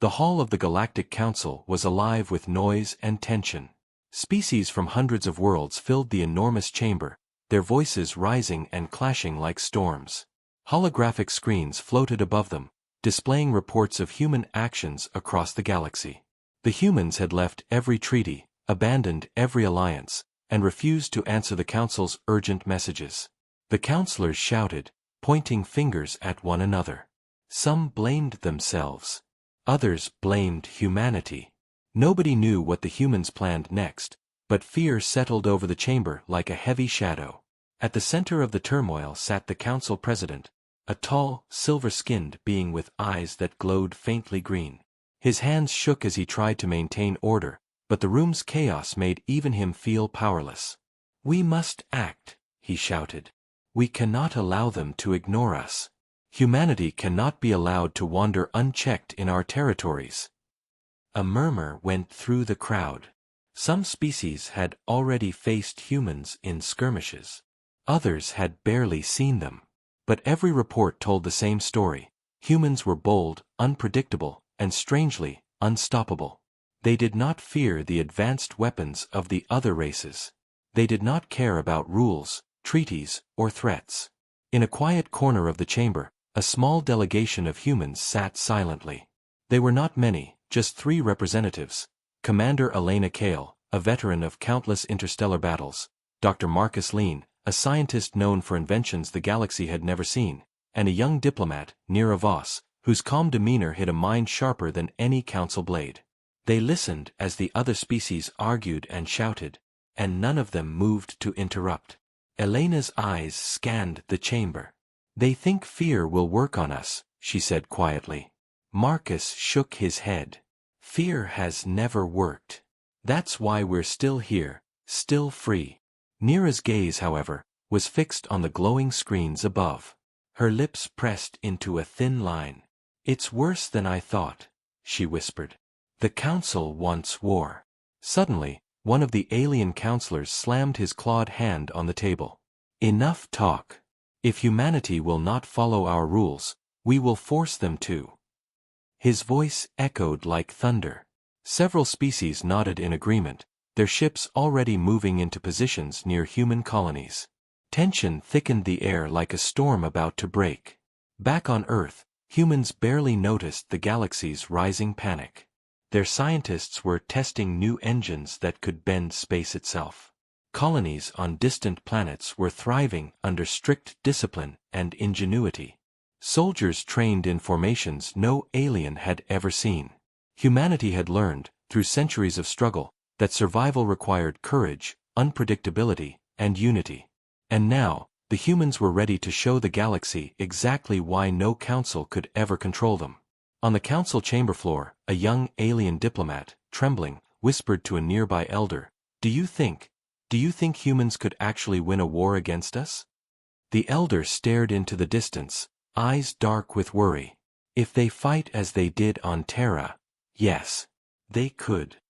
The hall of the Galactic Council was alive with noise and tension. Species from hundreds of worlds filled the enormous chamber, their voices rising and clashing like storms. Holographic screens floated above them, displaying reports of human actions across the galaxy. The humans had left every treaty, abandoned every alliance, and refused to answer the Council's urgent messages. The counselors shouted, pointing fingers at one another. Some blamed themselves. Others blamed humanity. Nobody knew what the humans planned next, but fear settled over the chamber like a heavy shadow. At the center of the turmoil sat the council president, a tall, silver-skinned being with eyes that glowed faintly green. His hands shook as he tried to maintain order, but the room's chaos made even him feel powerless. "We must act," he shouted. "We cannot allow them to ignore us. Humanity cannot be allowed to wander unchecked in our territories." A murmur went through the crowd. Some species had already faced humans in skirmishes. Others had barely seen them. But every report told the same story. Humans were bold, unpredictable, and strangely, unstoppable. They did not fear the advanced weapons of the other races. They did not care about rules, treaties, or threats. In a quiet corner of the chamber, a small delegation of humans sat silently. They were not many, just 3 representatives: Commander Elena Kale, a veteran of countless interstellar battles; Dr. Marcus Lean, a scientist known for inventions the galaxy had never seen; and a young diplomat, Nira Voss, whose calm demeanor hid a mind sharper than any council blade. They listened as the other species argued and shouted, and none of them moved to interrupt. Elena's eyes scanned the chamber. "They think fear will work on us," she said quietly. Marcus shook his head. "Fear has never worked. That's why we're still here, still free." Nira's gaze, however, was fixed on the glowing screens above. Her lips pressed into a thin line. "It's worse than I thought," she whispered. "The Council wants war." Suddenly, one of the alien counselors slammed his clawed hand on the table. "Enough talk. If humanity will not follow our rules, we will force them to." His voice echoed like thunder. Several species nodded in agreement, their ships already moving into positions near human colonies. Tension thickened the air like a storm about to break. Back on Earth, humans barely noticed the galaxy's rising panic. Their scientists were testing new engines that could bend space itself. Colonies on distant planets were thriving under strict discipline and ingenuity. Soldiers trained in formations no alien had ever seen. Humanity had learned, through centuries of struggle, that survival required courage, unpredictability, and unity. And now, the humans were ready to show the galaxy exactly why no council could ever control them. On the council chamber floor, a young alien diplomat, trembling, whispered to a nearby elder, Do you think humans could actually win a war against us?" The elder stared into the distance, eyes dark with worry. "If they fight as they did on Terra, yes, they could."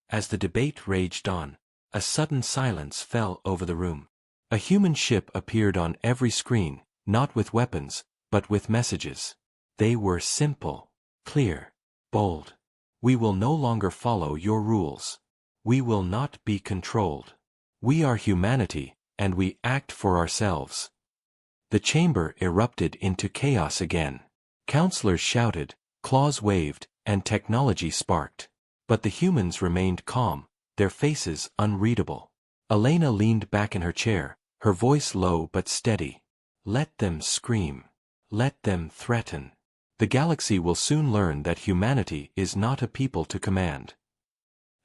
As the debate raged on, a sudden silence fell over the room. A human ship appeared on every screen, not with weapons, but with messages. They were simple, clear, bold. "We will no longer follow your rules. We will not be controlled. We are humanity, and we act for ourselves." The chamber erupted into chaos again. Counselors shouted, claws waved, and technology sparked. But the humans remained calm, their faces unreadable. Elena leaned back in her chair, her voice low but steady. "Let them scream. Let them threaten. The galaxy will soon learn that humanity is not a people to command."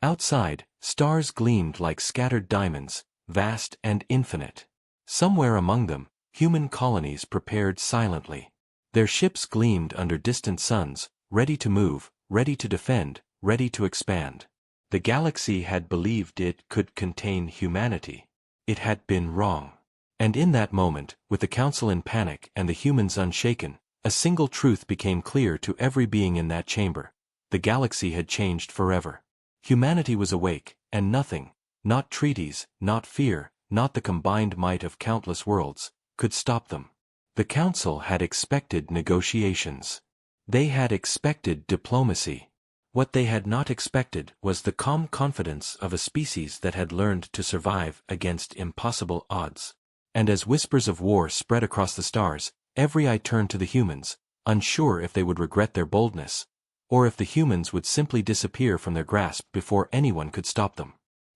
Outside, stars gleamed like scattered diamonds, vast and infinite. Somewhere among them, human colonies prepared silently. Their ships gleamed under distant suns, ready to move, ready to defend, ready to expand. The galaxy had believed it could contain humanity. It had been wrong. And in that moment, with the council in panic and the humans unshaken, a single truth became clear to every being in that chamber. The galaxy had changed forever. Humanity was awake, and nothing, not treaties, not fear, not the combined might of countless worlds, could stop them. The council had expected negotiations. They had expected diplomacy. What they had not expected was the calm confidence of a species that had learned to survive against impossible odds. And as whispers of war spread across the stars, every eye turned to the humans, unsure if they would regret their boldness, or if the humans would simply disappear from their grasp before anyone could stop them.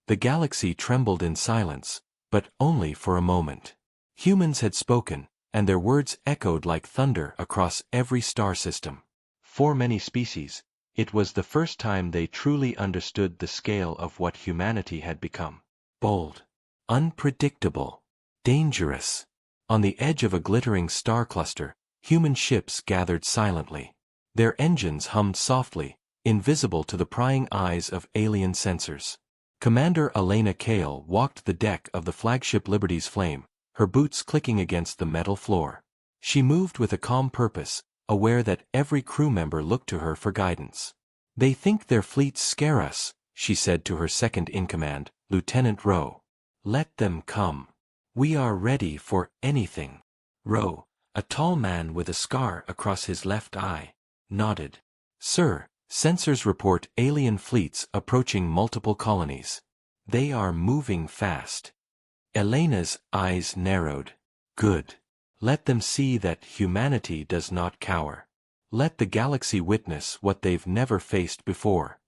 The galaxy trembled in silence, but only for a moment. Humans had spoken, and their words echoed like thunder across every star system. For many species, it was the first time they truly understood the scale of what humanity had become. Bold, unpredictable, dangerous. On the edge of a glittering star cluster, human ships gathered silently. Their engines hummed softly, invisible to the prying eyes of alien sensors. Commander Elena Kale walked the deck of the flagship Liberty's Flame, her boots clicking against the metal floor. She moved with a calm purpose, aware that every crew member looked to her for guidance. "They think their fleets scare us," she said to her second-in-command, Lieutenant Rowe. "Let them come. We are ready for anything." Rowe, a tall man with a scar across his left eye, nodded. "Sir, sensors report alien fleets approaching multiple colonies. They are moving fast." Elena's eyes narrowed. "Good. Let them see that humanity does not cower. Let the galaxy witness what they've never faced before."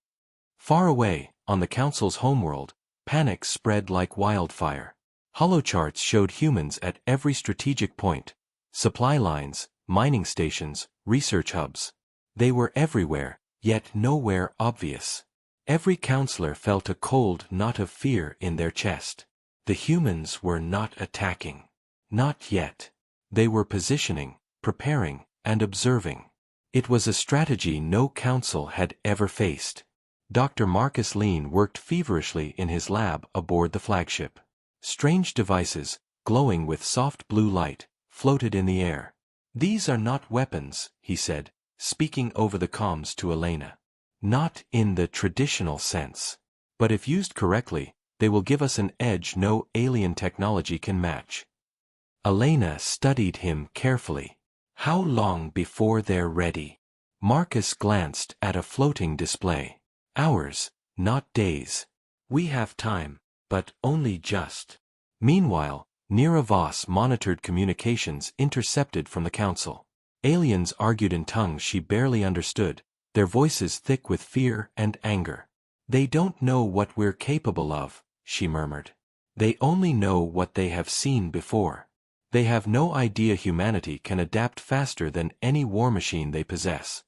Far away, on the Council's homeworld, panic spread like wildfire. Holocharts showed humans at every strategic point: supply lines, mining stations, research hubs. They were everywhere, yet nowhere obvious. Every counselor felt a cold knot of fear in their chest. The humans were not attacking. Not yet. They were positioning, preparing, and observing. It was a strategy no council had ever faced. Dr. Marcus Lean worked feverishly in his lab aboard the flagship. Strange devices, glowing with soft blue light, floated in the air. "These are not weapons," he said, speaking over the comms to Elena. "Not in the traditional sense. But if used correctly, they will give us an edge no alien technology can match." Elena studied him carefully. "How long before they're ready?" Marcus glanced at a floating display. "Hours, not days. We have time, but only just." Meanwhile, Nira Voss monitored communications intercepted from the Council. Aliens argued in tongues she barely understood, their voices thick with fear and anger. "They don't know what we're capable of," she murmured. "They only know what they have seen before. They have no idea humanity can adapt faster than any war machine they possess."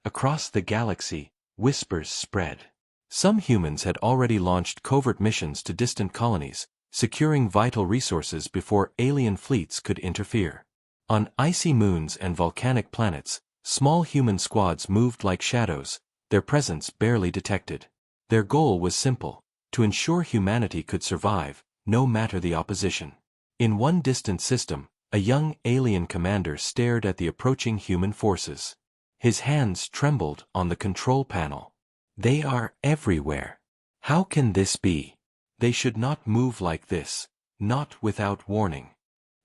Across the galaxy, whispers spread. Some humans had already launched covert missions to distant colonies, securing vital resources before alien fleets could interfere. On icy moons and volcanic planets, small human squads moved like shadows, their presence barely detected. Their goal was simple: to ensure humanity could survive, no matter the opposition. In one distant system, a young alien commander stared at the approaching human forces. His hands trembled on the control panel. "They are everywhere. How can this be? They should not move like this, not without warning."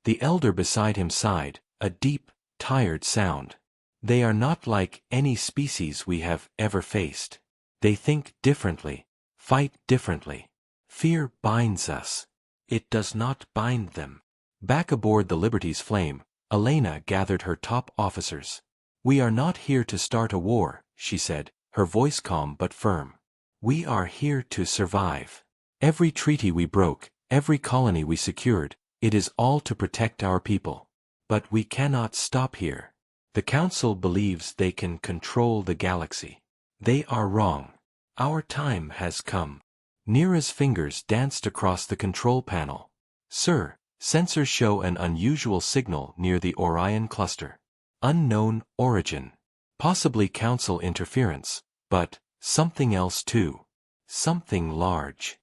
The elder beside him sighed, a deep, tired sound. "They are not like any species we have ever faced. They think differently, fight differently. Fear binds us. It does not bind them." Back aboard the Liberty's Flame, Elena gathered her top officers. "We are not here to start a war," she said, her voice calm but firm. "We are here to survive. Every treaty we broke, every colony we secured, it is all to protect our people. But we cannot stop here. The Council believes they can control the galaxy. They are wrong. Our time has come." Nira's fingers danced across the control panel. "Sir, sensors show an unusual signal near the Orion cluster. Unknown origin. Possibly Council interference, but something else too. Something large."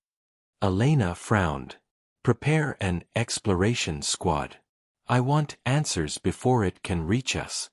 Elena frowned. "Prepare an exploration squad. I want answers before it can reach us."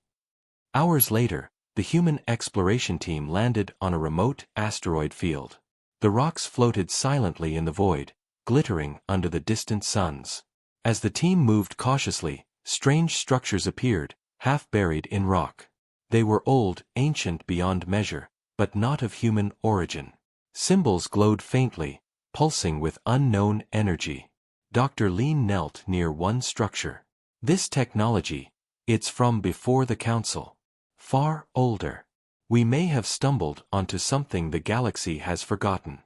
Hours later, the human exploration team landed on a remote asteroid field. The rocks floated silently in the void, glittering under the distant suns. As the team moved cautiously, strange structures appeared, half buried in rock. They were old, ancient beyond measure, but not of human origin. Symbols glowed faintly, pulsing with unknown energy. Dr. Lean knelt near one structure. This technology, it's from before the Council. Far older. We may have stumbled onto something the galaxy has forgotten.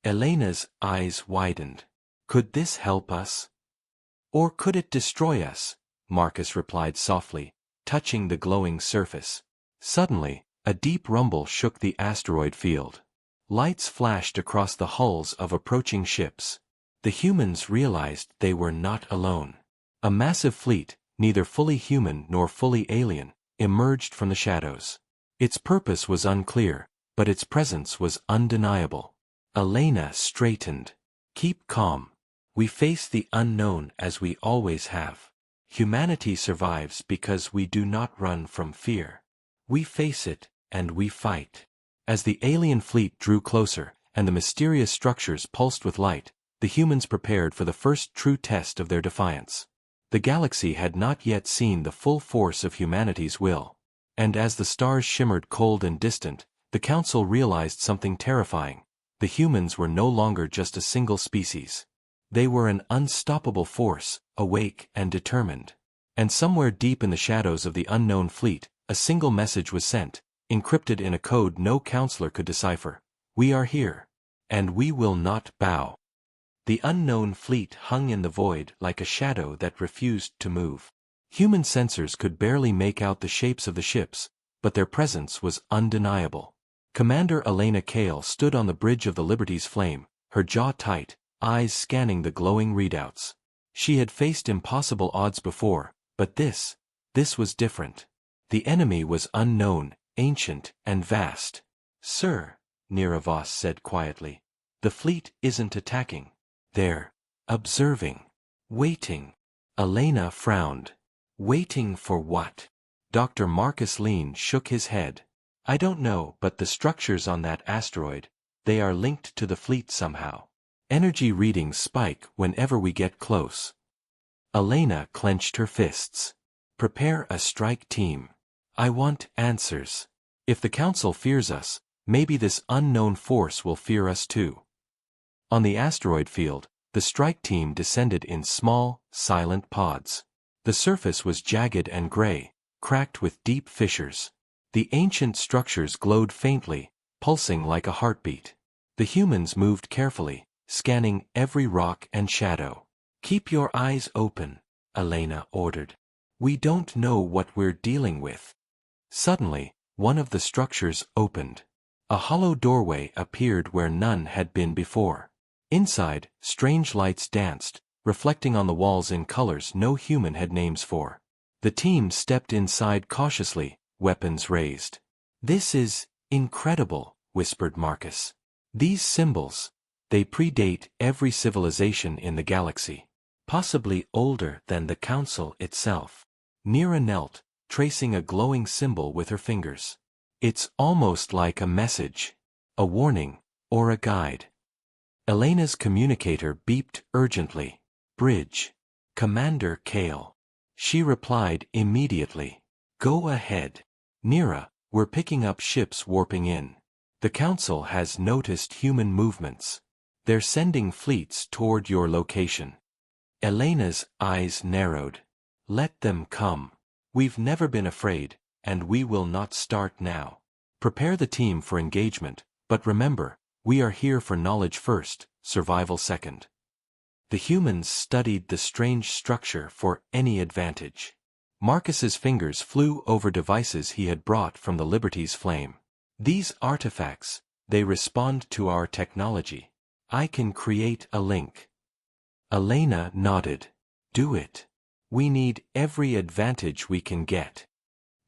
Elena's eyes widened. Could this help us? Or could it destroy us? Marcus replied softly, touching the glowing surface. Suddenly, a deep rumble shook the asteroid field. Lights flashed across the hulls of approaching ships. The humans realized they were not alone. A massive fleet, neither fully human nor fully alien, emerged from the shadows. Its purpose was unclear, but its presence was undeniable. Elena straightened. Keep calm. We face the unknown as we always have. Humanity survives because we do not run from fear. We face it, and we fight. As the alien fleet drew closer, and the mysterious structures pulsed with light, the humans prepared for the first true test of their defiance. The galaxy had not yet seen the full force of humanity's will. And as the stars shimmered cold and distant, the Council realized something terrifying. The humans were no longer just a single species. They were an unstoppable force, awake and determined. And somewhere deep in the shadows of the unknown fleet, a single message was sent, encrypted in a code no counselor could decipher. We are here. And we will not bow. The unknown fleet hung in the void like a shadow that refused to move. Human sensors could barely make out the shapes of the ships, but their presence was undeniable. Commander Elena Kale stood on the bridge of the Liberty's flame, her jaw tight, eyes scanning the glowing readouts. She had faced impossible odds before, but this was different. The enemy was unknown, ancient, and vast. Sir, Niravos said quietly, the fleet isn't attacking. They're observing. Waiting. Elena frowned. Waiting for what? Dr. Marcus Lean shook his head. I don't know, but the structures on that asteroid, they are linked to the fleet somehow. Energy readings spike whenever we get close. Elena clenched her fists. Prepare a strike team. I want answers. If the Council fears us, maybe this unknown force will fear us too. On the asteroid field, the strike team descended in small, silent pods. The surface was jagged and gray, cracked with deep fissures. The ancient structures glowed faintly, pulsing like a heartbeat. The humans moved carefully, scanning every rock and shadow. Keep your eyes open, Elena ordered. We don't know what we're dealing with. Suddenly, one of the structures opened. A hollow doorway appeared where none had been before. Inside, strange lights danced, reflecting on the walls in colors no human had names for. The team stepped inside cautiously, weapons raised. This is incredible, whispered Marcus. These symbols, they predate every civilization in the galaxy. Possibly older than the Council itself. Nira knelt, tracing a glowing symbol with her fingers. It's almost like a message, a warning, or a guide. Elena's communicator beeped urgently. Bridge. Commander Kale. She replied immediately. Go ahead. Nira, we're picking up ships warping in. The Council has noticed human movements. They're sending fleets toward your location. Elena's eyes narrowed. Let them come. We've never been afraid, and we will not start now. Prepare the team for engagement, but remember, we are here for knowledge first, survival second. The humans studied the strange structure for any advantage. Marcus's fingers flew over devices he had brought from the Liberty's flame. These artifacts, they respond to our technology. I can create a link. Elena nodded. Do it. We need every advantage we can get.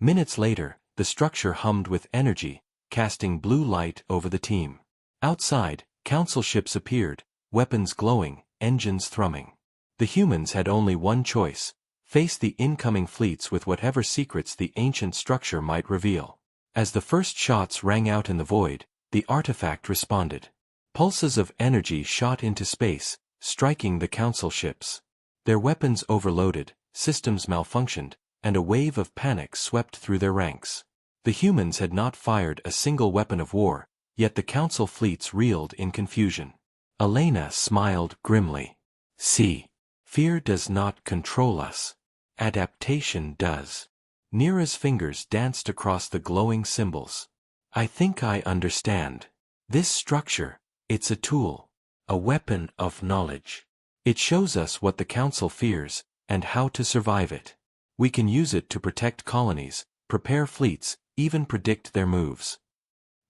Minutes later, the structure hummed with energy, casting blue light over the team. Outside, Council ships appeared, weapons glowing, engines thrumming. The humans had only one choice: face the incoming fleets with whatever secrets the ancient structure might reveal. As the first shots rang out in the void, the artifact responded. Pulses of energy shot into space, striking the Council ships. Their weapons overloaded, systems malfunctioned, and a wave of panic swept through their ranks. The humans had not fired a single weapon of war, yet the council fleets reeled in confusion. Elena smiled grimly. See, fear does not control us. Adaptation does. Neera's fingers danced across the glowing symbols. I think I understand. This structure, it's a tool. A weapon of knowledge. It shows us what the council fears, and how to survive it. We can use it to protect colonies, prepare fleets, even predict their moves.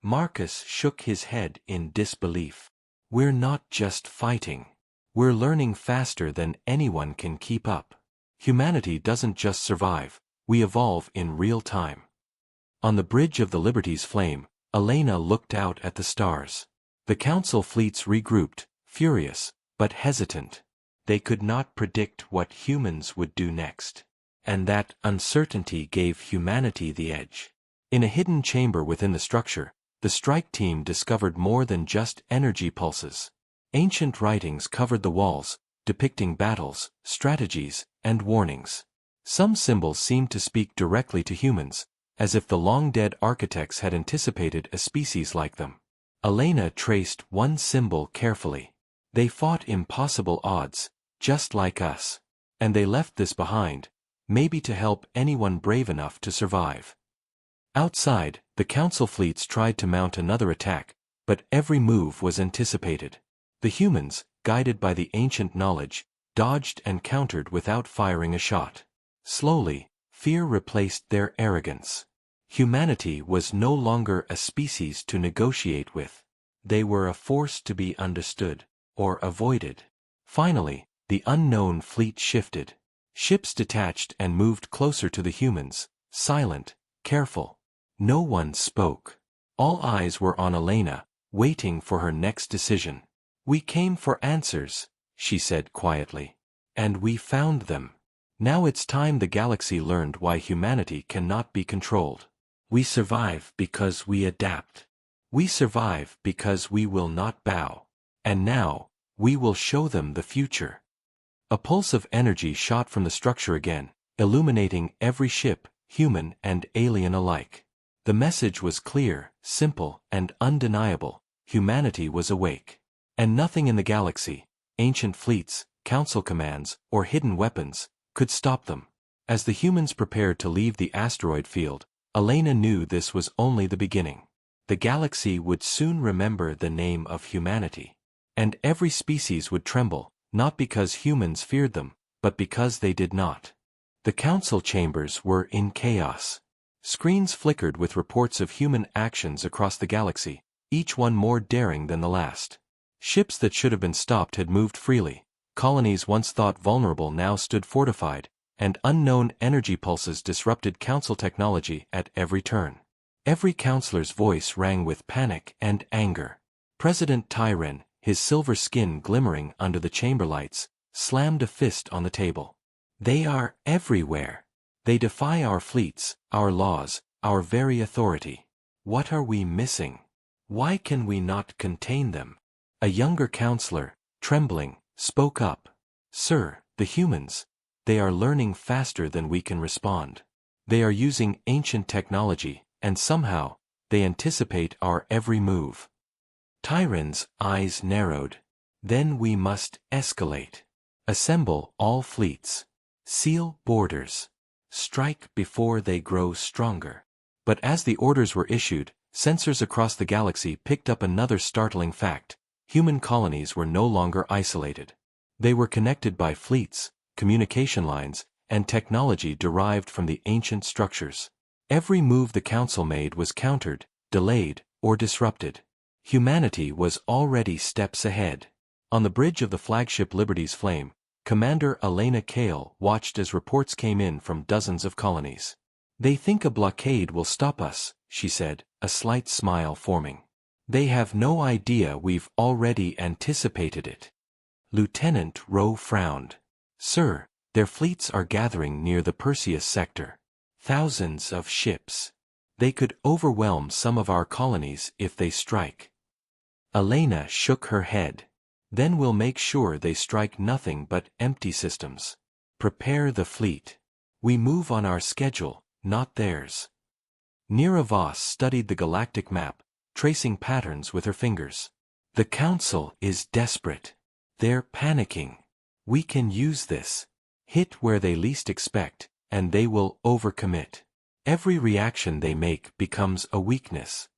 Marcus shook his head in disbelief. We're not just fighting. We're learning faster than anyone can keep up. Humanity doesn't just survive, we evolve in real time. On the bridge of the Liberty's flame, Elena looked out at the stars. The council fleets regrouped, furious, but hesitant. They could not predict what humans would do next. And that uncertainty gave humanity the edge. In a hidden chamber within the structure, the strike team discovered more than just energy pulses. Ancient writings covered the walls, depicting battles, strategies, and warnings. Some symbols seemed to speak directly to humans, as if the long-dead architects had anticipated a species like them. Elena traced one symbol carefully. They fought impossible odds, just like us. And they left this behind, maybe to help anyone brave enough to survive. Outside, the council fleets tried to mount another attack, but every move was anticipated. The humans, guided by the ancient knowledge, dodged and countered without firing a shot. Slowly, fear replaced their arrogance. Humanity was no longer a species to negotiate with. They were a force to be understood, or avoided. Finally, the unknown fleet shifted. Ships detached and moved closer to the humans, silent, careful. No one spoke. All eyes were on Elena, waiting for her next decision. We came for answers, she said quietly. And we found them. Now it's time the galaxy learned why humanity cannot be controlled. We survive because we adapt. We survive because we will not bow. And now, we will show them the future. A pulse of energy shot from the structure again, illuminating every ship, human and alien alike. The message was clear, simple, and undeniable. Humanity was awake. And nothing in the galaxy, ancient fleets, council commands, or hidden weapons, could stop them. As the humans prepared to leave the asteroid field, Elena knew this was only the beginning. The galaxy would soon remember the name of humanity. And every species would tremble, not because humans feared them, but because they did not. The council chambers were in chaos. Screens flickered with reports of human actions across the galaxy, each one more daring than the last. Ships that should have been stopped had moved freely, colonies once thought vulnerable now stood fortified, and unknown energy pulses disrupted council technology at every turn. Every counselor's voice rang with panic and anger. President Tyren, his silver skin glimmering under the chamber lights, slammed a fist on the table. They are everywhere. They defy our fleets, our laws, our very authority. What are we missing? Why can we not contain them? A younger counselor, trembling, spoke up. Sir, the humans, they are learning faster than we can respond. They are using ancient technology, and somehow, they anticipate our every move. Tyren's eyes narrowed. Then we must escalate. Assemble all fleets. Seal borders. Strike before they grow stronger. But as the orders were issued, sensors across the galaxy picked up another startling fact. Human colonies were no longer isolated. They were connected by fleets, communication lines, and technology derived from the ancient structures. Every move the council made was countered, delayed, or disrupted. Humanity was already steps ahead. On the bridge of the flagship Liberty's flame, Commander Elena Kale watched as reports came in from dozens of colonies. They think a blockade will stop us, she said, a slight smile forming. They have no idea we've already anticipated it. Lieutenant Rowe frowned. Sir, their fleets are gathering near the Perseus sector. Thousands of ships. They could overwhelm some of our colonies if they strike. Elena shook her head. Then we'll make sure they strike nothing but empty systems. Prepare the fleet. We move on our schedule, not theirs. Nira Voss studied the galactic map, tracing patterns with her fingers. The Council is desperate. They're panicking. We can use this. Hit where they least expect, and they will overcommit. Every reaction they make becomes a weakness.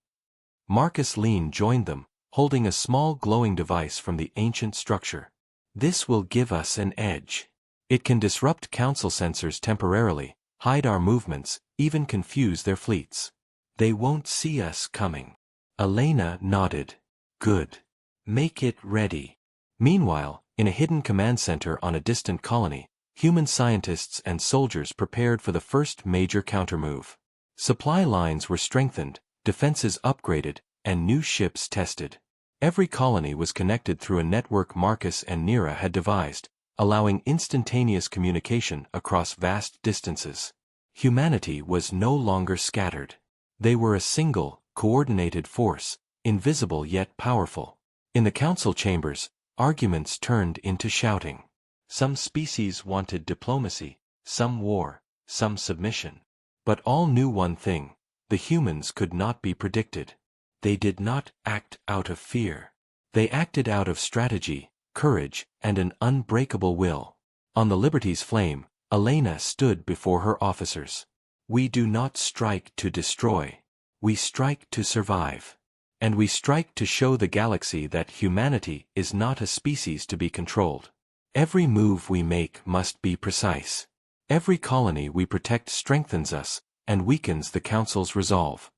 Marcus Lean joined them, holding a small glowing device from the ancient structure. This will give us an edge. It can disrupt Council sensors temporarily, hide our movements, even confuse their fleets. They won't see us coming. Elena nodded. Good. Make it ready. Meanwhile, in a hidden command center on a distant colony, human scientists and soldiers prepared for the first major countermove. Supply lines were strengthened, defenses upgraded, and new ships tested. Every colony was connected through a network Marcus and Nira had devised, allowing instantaneous communication across vast distances. Humanity was no longer scattered. They were a single, coordinated force, invisible yet powerful. In the council chambers, arguments turned into shouting. Some species wanted diplomacy, some war, some submission. But all knew one thing: the humans could not be predicted. They did not act out of fear. They acted out of strategy, courage, and an unbreakable will. On the Liberty's flame, Elena stood before her officers. We do not strike to destroy. We strike to survive. And we strike to show the galaxy that humanity is not a species to be controlled. Every move we make must be precise. Every colony we protect strengthens us and weakens the Council's resolve.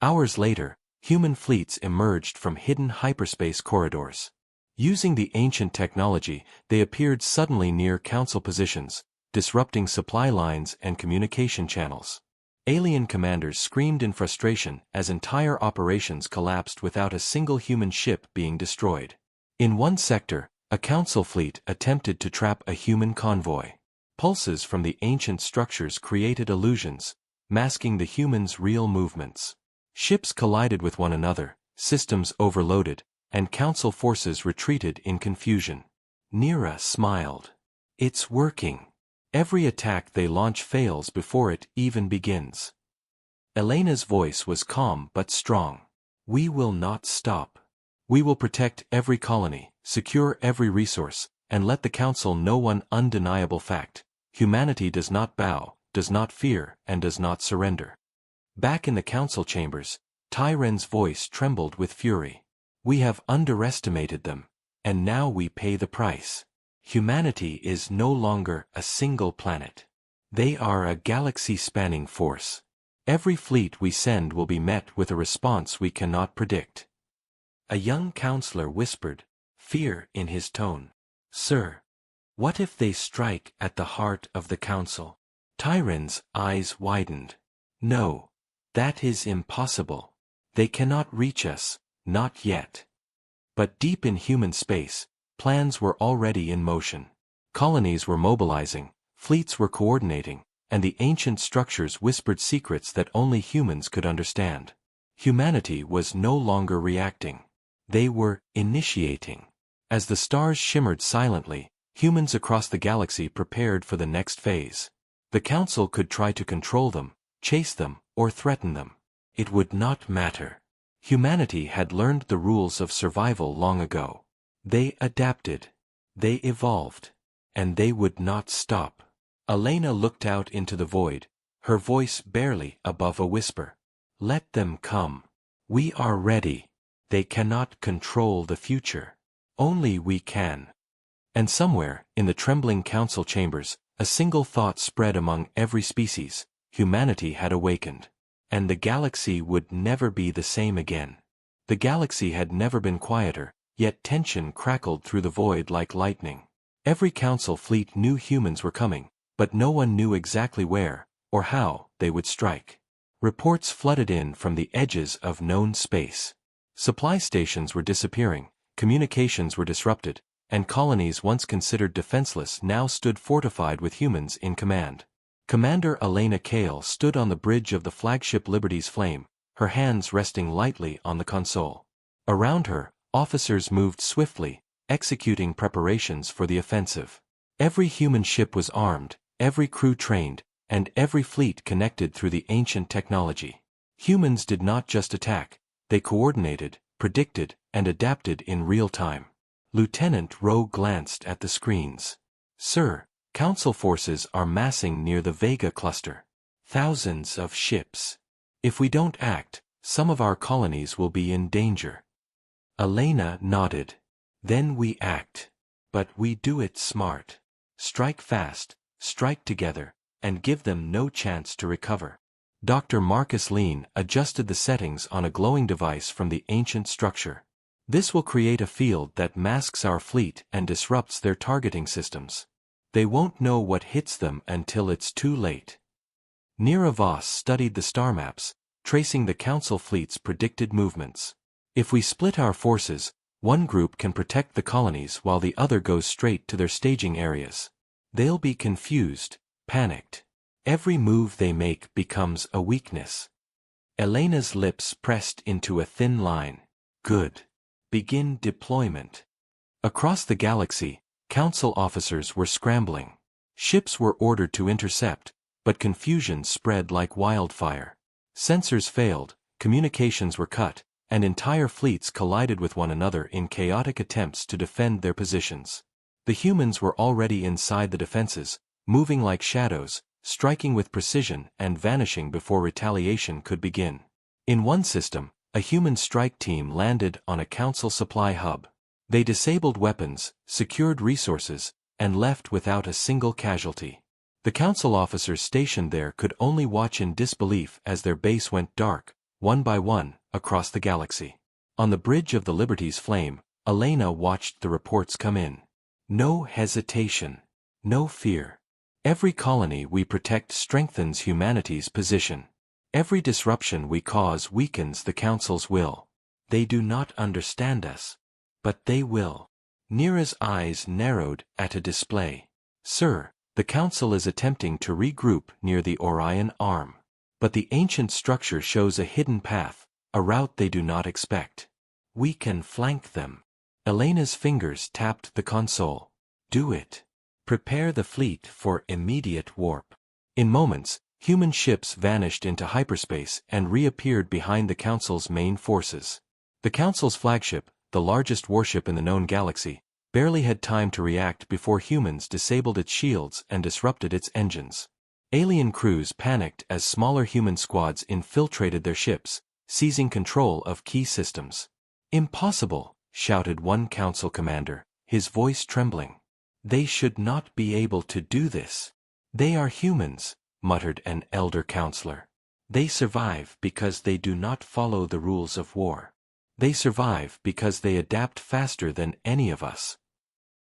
Hours later, human fleets emerged from hidden hyperspace corridors. Using the ancient technology, they appeared suddenly near Council positions, disrupting supply lines and communication channels. Alien commanders screamed in frustration as entire operations collapsed without a single human ship being destroyed. In one sector, a Council fleet attempted to trap a human convoy. Pulses from the ancient structures created illusions, masking the humans' real movements. Ships collided with one another, systems overloaded, and Council forces retreated in confusion. Nira smiled. It's working. Every attack they launch fails before it even begins. Elena's voice was calm but strong. We will not stop. We will protect every colony, secure every resource, and let the Council know one undeniable fact: humanity does not bow, does not fear, and does not surrender. Back in the Council chambers, Tyren's voice trembled with fury. We have underestimated them, and now we pay the price. Humanity is no longer a single planet. They are a galaxy-spanning force. Every fleet we send will be met with a response we cannot predict. A young counselor whispered, fear in his tone. Sir, what if they strike at the heart of the Council? Tyren's eyes widened. No, that is impossible. They cannot reach us, not yet. But deep in human space, plans were already in motion. Colonies were mobilizing, fleets were coordinating, and the ancient structures whispered secrets that only humans could understand. Humanity was no longer reacting. They were initiating. As the stars shimmered silently, humans across the galaxy prepared for the next phase. The Council could try to control them, chase them, or threaten them. It would not matter. Humanity had learned the rules of survival long ago. They adapted. They evolved. And they would not stop. Elena looked out into the void, her voice barely above a whisper. Let them come. We are ready. They cannot control the future. Only we can. And somewhere, in the trembling Council chambers, a single thought spread among every species: humanity had awakened. And the galaxy would never be the same again. The galaxy had never been quieter, yet tension crackled through the void like lightning. Every Council fleet knew humans were coming, but no one knew exactly where, or how, they would strike. Reports flooded in from the edges of known space. Supply stations were disappearing, communications were disrupted, and colonies once considered defenseless now stood fortified with humans in command. Commander Elena Kale stood on the bridge of the flagship Liberty's Flame, her hands resting lightly on the console. Around her, officers moved swiftly, executing preparations for the offensive. Every human ship was armed, every crew trained, and every fleet connected through the ancient technology. Humans did not just attack, they coordinated, predicted, and adapted in real time. Lieutenant Rowe glanced at the screens. Sir, Council forces are massing near the Vega cluster. Thousands of ships. If we don't act, some of our colonies will be in danger. Elena nodded. Then we act. But we do it smart. Strike fast, strike together, and give them no chance to recover. Dr. Marcus Lean adjusted the settings on a glowing device from the ancient structure. This will create a field that masks our fleet and disrupts their targeting systems. They won't know what hits them until it's too late. Nira Voss studied the star maps, tracing the Council fleet's predicted movements. If we split our forces, one group can protect the colonies while the other goes straight to their staging areas. They'll be confused, panicked. Every move they make becomes a weakness. Elena's lips pressed into a thin line. Good. Begin deployment. Across the galaxy, Council officers were scrambling. Ships were ordered to intercept, but confusion spread like wildfire. Sensors failed, communications were cut, and entire fleets collided with one another in chaotic attempts to defend their positions. The humans were already inside the defenses, moving like shadows, striking with precision and vanishing before retaliation could begin. In one system, a human strike team landed on a Council supply hub. They disabled weapons, secured resources, and left without a single casualty. The Council officers stationed there could only watch in disbelief as their base went dark, one by one, across the galaxy. On the bridge of the Liberty's flame, Elena watched the reports come in. No hesitation. No fear. Every colony we protect strengthens humanity's position. Every disruption we cause weakens the Council's will. They do not understand us. But they will. Nira's eyes narrowed at a display. Sir, the Council is attempting to regroup near the Orion Arm. But the ancient structure shows a hidden path, a route they do not expect. We can flank them. Elena's fingers tapped the console. Do it. Prepare the fleet for immediate warp. In moments, human ships vanished into hyperspace and reappeared behind the Council's main forces. The Council's flagship, the largest warship in the known galaxy, barely had time to react before humans disabled its shields and disrupted its engines. Alien crews panicked as smaller human squads infiltrated their ships, seizing control of key systems. Impossible, shouted one Council commander, his voice trembling. They should not be able to do this. They are humans, muttered an elder counselor. They survive because they do not follow the rules of war. They survive because they adapt faster than any of us.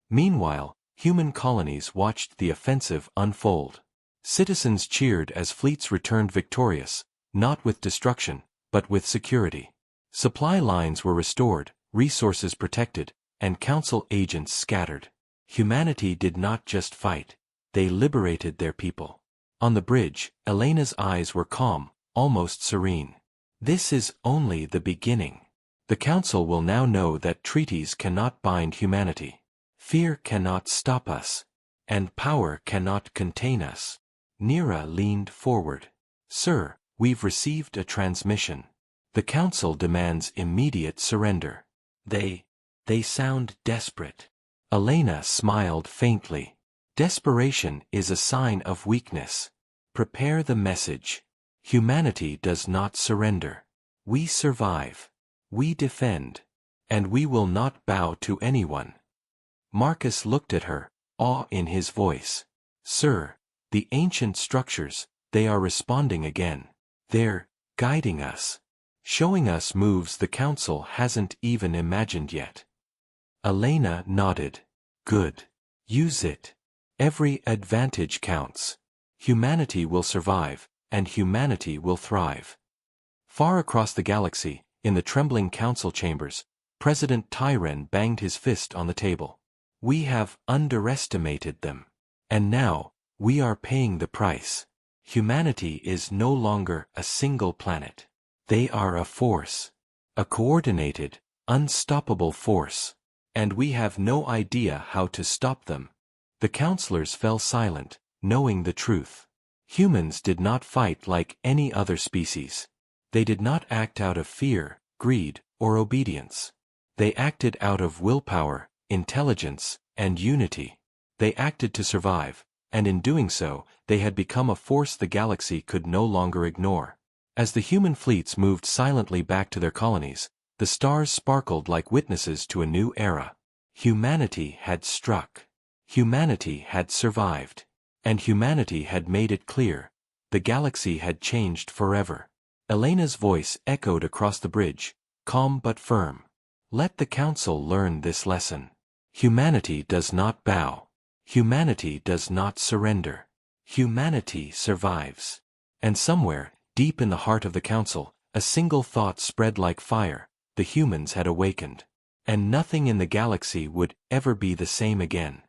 Meanwhile, human colonies watched the offensive unfold. Citizens cheered as fleets returned victorious, not with destruction, but with security. Supply lines were restored, resources protected, and Council agents scattered. Humanity did not just fight, they liberated their people. On the bridge, Elena's eyes were calm, almost serene. This is only the beginning. The Council will now know that treaties cannot bind humanity. Fear cannot stop us. And power cannot contain us. Nira leaned forward. Sir, we've received a transmission. The Council demands immediate surrender. They sound desperate. Elena smiled faintly. Desperation is a sign of weakness. Prepare the message. Humanity does not surrender. We survive. We defend. And we will not bow to anyone. Marcus looked at her, awe in his voice. Sir, the ancient structures, they are responding again. They're guiding us. Showing us moves the Council hasn't even imagined yet. Elena nodded. Good. Use it. Every advantage counts. Humanity will survive, and humanity will thrive. Far across the galaxy, in the trembling Council chambers, President Tyren banged his fist on the table. We have underestimated them. And now, we are paying the price. Humanity is no longer a single planet. They are a force. A coordinated, unstoppable force. And we have no idea how to stop them. The counselors fell silent, knowing the truth. Humans did not fight like any other species. They did not act out of fear, greed, or obedience. They acted out of willpower, intelligence, and unity. They acted to survive, and in doing so, they had become a force the galaxy could no longer ignore. As the human fleets moved silently back to their colonies, the stars sparkled like witnesses to a new era. Humanity had struck. Humanity had survived. And humanity had made it clear. The galaxy had changed forever. Elena's voice echoed across the bridge, calm but firm. Let the Council learn this lesson. Humanity does not bow. Humanity does not surrender. Humanity survives. And somewhere, deep in the heart of the Council, a single thought spread like fire: the humans had awakened. And nothing in the galaxy would ever be the same again.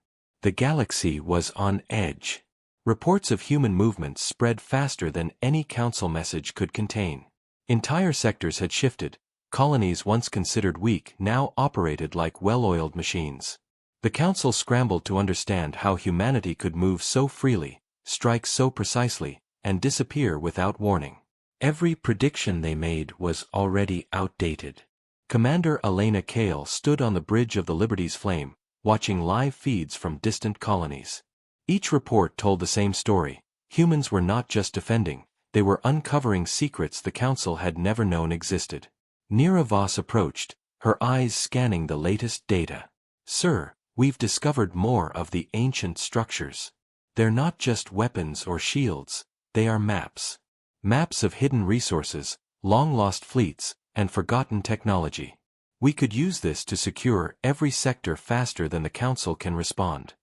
The galaxy was on edge. Reports of human movements spread faster than any Council message could contain. Entire sectors had shifted. Colonies once considered weak now operated like well-oiled machines. The Council scrambled to understand how humanity could move so freely, strike so precisely, and disappear without warning. Every prediction they made was already outdated. Commander Elena Kale stood on the bridge of the Liberty's Flame, watching live feeds from distant colonies. Each report told the same story. Humans were not just defending, they were uncovering secrets the Council had never known existed. Nira Voss approached, her eyes scanning the latest data. "Sir, we've discovered more of the ancient structures. They're not just weapons or shields, they are maps. Maps of hidden resources, long-lost fleets, and forgotten technology. We could use this to secure every sector faster than the Council can respond."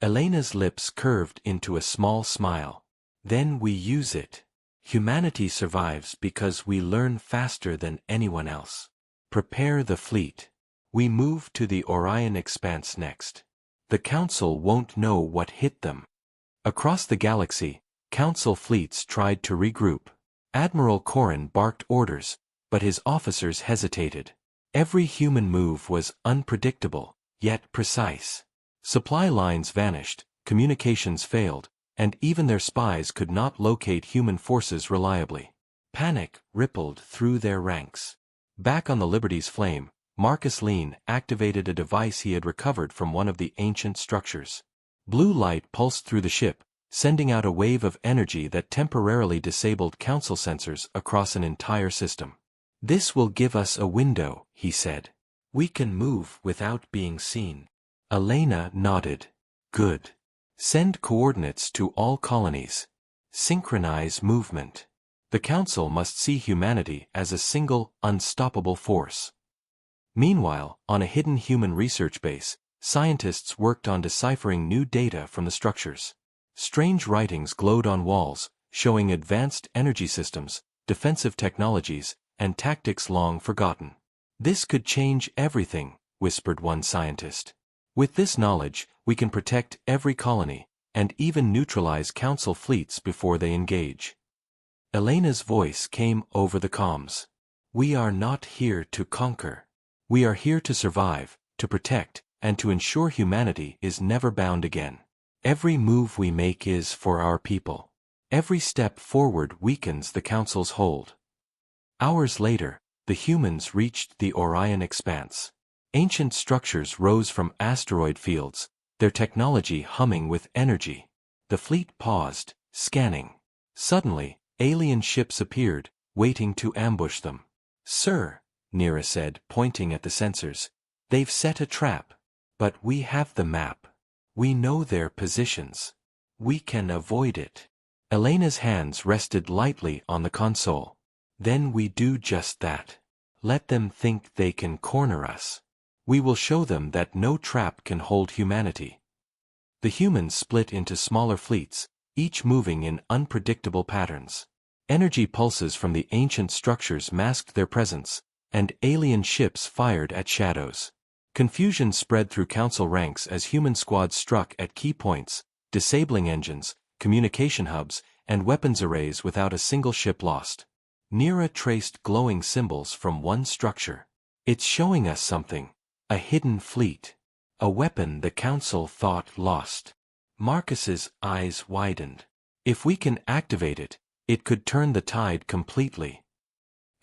Elena's lips curved into a small smile. "Then we use it. Humanity survives because we learn faster than anyone else. Prepare the fleet. We move to the Orion Expanse next. The Council won't know what hit them." Across the galaxy, Council fleets tried to regroup. Admiral Corrin barked orders, but his officers hesitated. Every human move was unpredictable, yet precise. Supply lines vanished, communications failed, and even their spies could not locate human forces reliably. Panic rippled through their ranks. Back on the Liberty's Flame, Marcus Lean activated a device he had recovered from one of the ancient structures. Blue light pulsed through the ship, sending out a wave of energy that temporarily disabled Council sensors across an entire system. "This will give us a window," he said. "We can move without being seen." Elena nodded. "Good. Send coordinates to all colonies. Synchronize movement. The Council must see humanity as a single, unstoppable force." Meanwhile, on a hidden human research base, scientists worked on deciphering new data from the structures. Strange writings glowed on walls, showing advanced energy systems, defensive technologies, and tactics long forgotten. "This could change everything," whispered one scientist. "With this knowledge, we can protect every colony, and even neutralize Council fleets before they engage." Elena's voice came over the comms. "We are not here to conquer. We are here to survive, to protect, and to ensure humanity is never bound again. Every move we make is for our people. Every step forward weakens the Council's hold." Hours later, the humans reached the Orion Expanse. Ancient structures rose from asteroid fields, their technology humming with energy. The fleet paused, scanning. Suddenly, alien ships appeared, waiting to ambush them. "Sir," Nira said, pointing at the sensors, "they've set a trap. But we have the map. We know their positions. We can avoid it." Elena's hands rested lightly on the console. "Then we do just that. Let them think they can corner us. We will show them that no trap can hold humanity." The humans split into smaller fleets, each moving in unpredictable patterns. Energy pulses from the ancient structures masked their presence, and alien ships fired at shadows. Confusion spread through Council ranks as human squads struck at key points, disabling engines, communication hubs, and weapons arrays without a single ship lost. Nira traced glowing symbols from one structure. "It's showing us something. A hidden fleet. A weapon the Council thought lost." Marcus's eyes widened. "If we can activate it, it could turn the tide completely."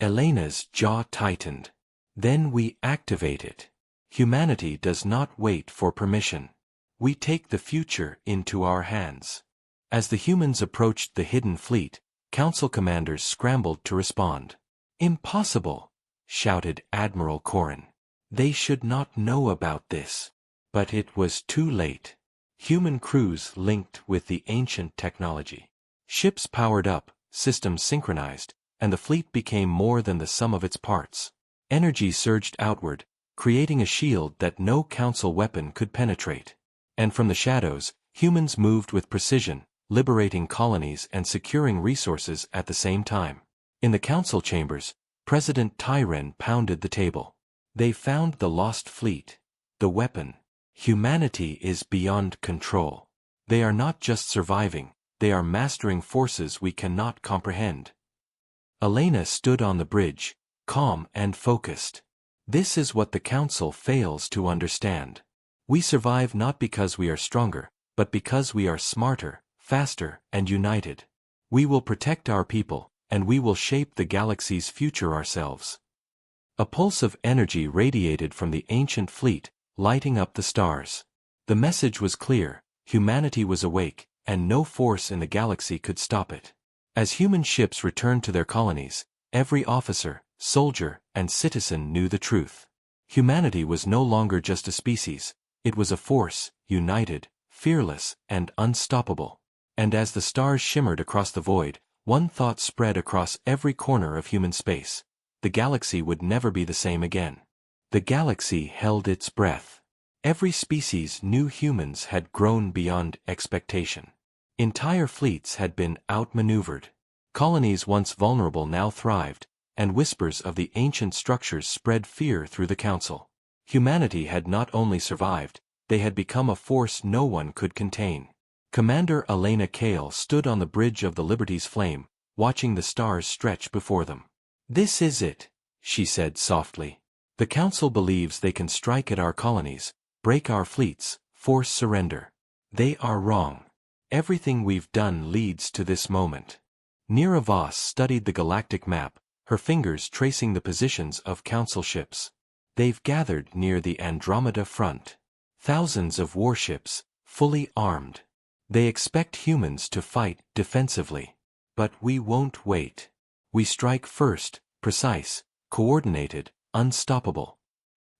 Elena's jaw tightened. Then we activate it. Humanity does not wait for permission. We take the future into our hands. As the humans approached the hidden fleet, council commanders scrambled to respond. Impossible, shouted Admiral Corrin. They should not know about this. But it was too late. Human crews linked with the ancient technology. Ships powered up, systems synchronized, and the fleet became more than the sum of its parts. Energy surged outward, creating a shield that no council weapon could penetrate. And from the shadows, humans moved with precision, liberating colonies and securing resources at the same time. In the council chambers, President Tyren pounded the table. They found the lost fleet. The weapon. Humanity is beyond control. They are not just surviving, they are mastering forces we cannot comprehend. Elena stood on the bridge, calm and focused. This is what the council fails to understand. We survive not because we are stronger, but because we are smarter, faster, and united. We will protect our people, and we will shape the galaxy's future ourselves. A pulse of energy radiated from the ancient fleet, lighting up the stars. The message was clear: humanity was awake, and no force in the galaxy could stop it. As human ships returned to their colonies, every officer, soldier, and citizen knew the truth. Humanity was no longer just a species, it was a force, united, fearless, and unstoppable. And as the stars shimmered across the void, one thought spread across every corner of human space: the galaxy would never be the same again. The galaxy held its breath. Every species knew humans had grown beyond expectation. Entire fleets had been outmaneuvered. Colonies once vulnerable now thrived, and whispers of the ancient structures spread fear through the council. Humanity had not only survived, they had become a force no one could contain. Commander Elena Kale stood on the bridge of the Liberty's flame, watching the stars stretch before them. "This is it," she said softly. "The council believes they can strike at our colonies, break our fleets, force surrender. They are wrong. Everything we've done leads to this moment." Nira Voss studied the galactic map, her fingers tracing the positions of council ships. "They've gathered near the Andromeda front. Thousands of warships, fully armed. They expect humans to fight defensively. But we won't wait. We strike first, precise, coordinated, unstoppable."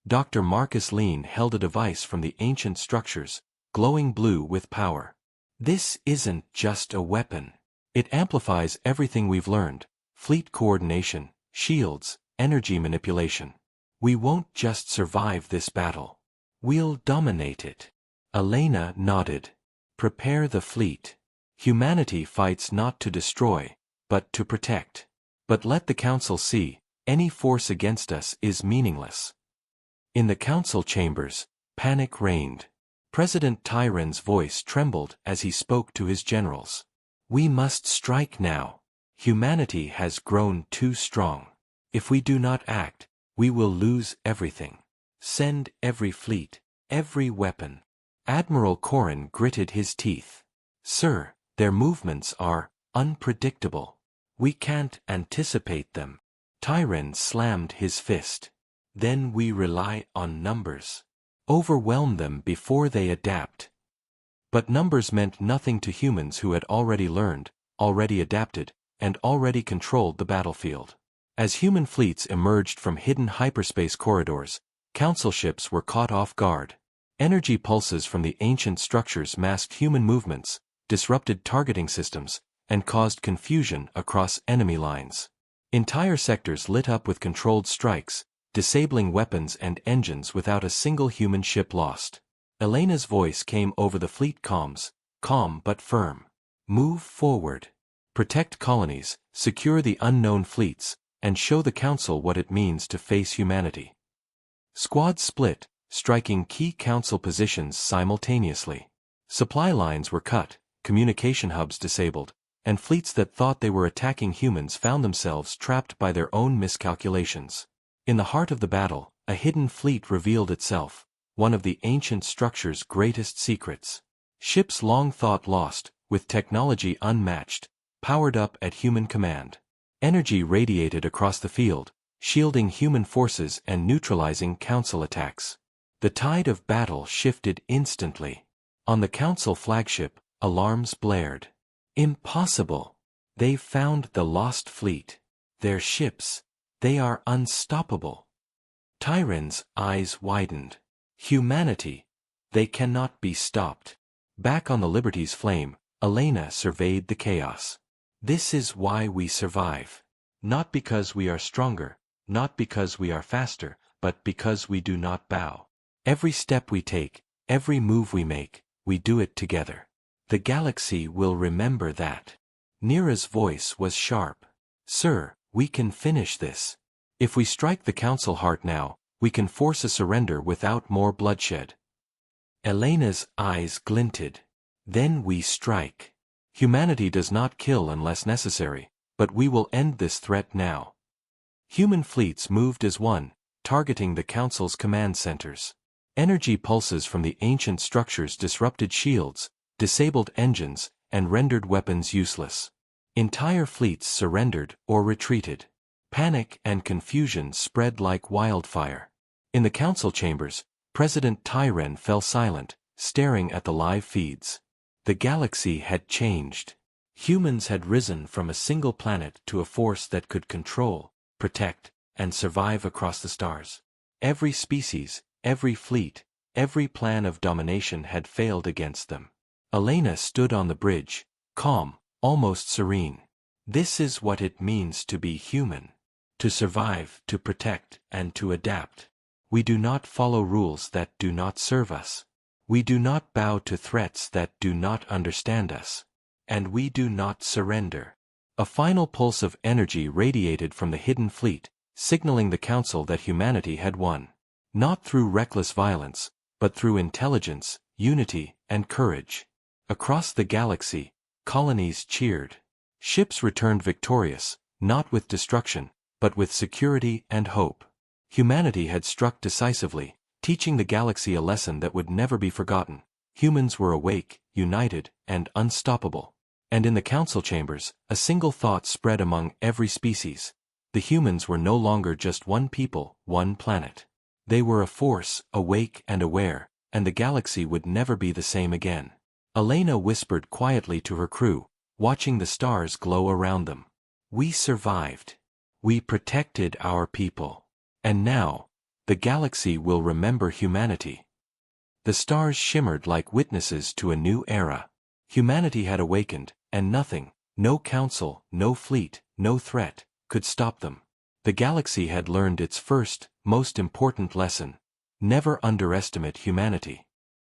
Dr. Marcus Lean held a device from the ancient structures, glowing blue with power. "This isn't just a weapon. It amplifies everything we've learned: fleet coordination, shields, energy manipulation. We won't just survive this battle. We'll dominate it." Elena nodded. "Prepare the fleet. Humanity fights not to destroy, but to protect. But let the council see, any force against us is meaningless." In the council chambers, panic reigned. President Tyren's voice trembled as he spoke to his generals. "We must strike now. Humanity has grown too strong. If we do not act, we will lose everything. Send every fleet, every weapon." Admiral Corrin gritted his teeth. "Sir, their movements are unpredictable. We can't anticipate them." Tyren slammed his fist. "Then we rely on numbers. Overwhelm them before they adapt." But numbers meant nothing to humans who had already learned, already adapted, and already controlled the battlefield. As human fleets emerged from hidden hyperspace corridors, council ships were caught off guard. Energy pulses from the ancient structures masked human movements, disrupted targeting systems, and caused confusion across enemy lines. Entire sectors lit up with controlled strikes, disabling weapons and engines without a single human ship lost. Elena's voice came over the fleet comms, calm but firm. "Move forward. Protect colonies, secure the unknown fleets, and show the council what it means to face humanity." Squads split, striking key council positions simultaneously. Supply lines were cut, communication hubs disabled, and fleets that thought they were attacking humans found themselves trapped by their own miscalculations. In the heart of the battle, a hidden fleet revealed itself, one of the ancient structure's greatest secrets. Ships long thought lost, with technology unmatched, powered up at human command. Energy radiated across the field, shielding human forces and neutralizing Council attacks. The tide of battle shifted instantly. On the Council flagship, alarms blared. Impossible! They've found the lost fleet. Their ships. They are unstoppable. Tyran's eyes widened. Humanity. They cannot be stopped. Back on the Liberty's flame, Elena surveyed the chaos. This is why we survive. Not because we are stronger, not because we are faster, but because we do not bow. Every step we take, every move we make, we do it together. The galaxy will remember that. Neera's voice was sharp. Sir, we can finish this. If we strike the Council heart now, we can force a surrender without more bloodshed. Elena's eyes glinted. Then we strike. Humanity does not kill unless necessary, but we will end this threat now. Human fleets moved as one, targeting the Council's command centers. Energy pulses from the ancient structures disrupted shields, disabled engines, and rendered weapons useless. Entire fleets surrendered or retreated. Panic and confusion spread like wildfire. In the Council chambers, President Tyran fell silent, staring at the live feeds. The galaxy had changed. Humans had risen from a single planet to a force that could control, protect, and survive across the stars. Every species, every fleet, every plan of domination had failed against them. Elena stood on the bridge, calm, almost serene. This is what it means to be human. To survive, to protect, and to adapt. We do not follow rules that do not serve us. We do not bow to threats that do not understand us. And we do not surrender. A final pulse of energy radiated from the hidden fleet, signaling the Council that humanity had won. Not through reckless violence, but through intelligence, unity, and courage. Across the galaxy, colonies cheered. Ships returned victorious, not with destruction, but with security and hope. Humanity had struck decisively, teaching the galaxy a lesson that would never be forgotten. Humans were awake, united, and unstoppable. And in the Council chambers, a single thought spread among every species. The humans were no longer just one people, one planet. They were a force, awake and aware, and the galaxy would never be the same again. Elena whispered quietly to her crew, watching the stars glow around them. We survived. We protected our people. And now, the galaxy will remember humanity. The stars shimmered like witnesses to a new era. Humanity had awakened, and nothing, no council, no fleet, no threat, could stop them. The galaxy had learned its first, most important lesson. Never underestimate humanity.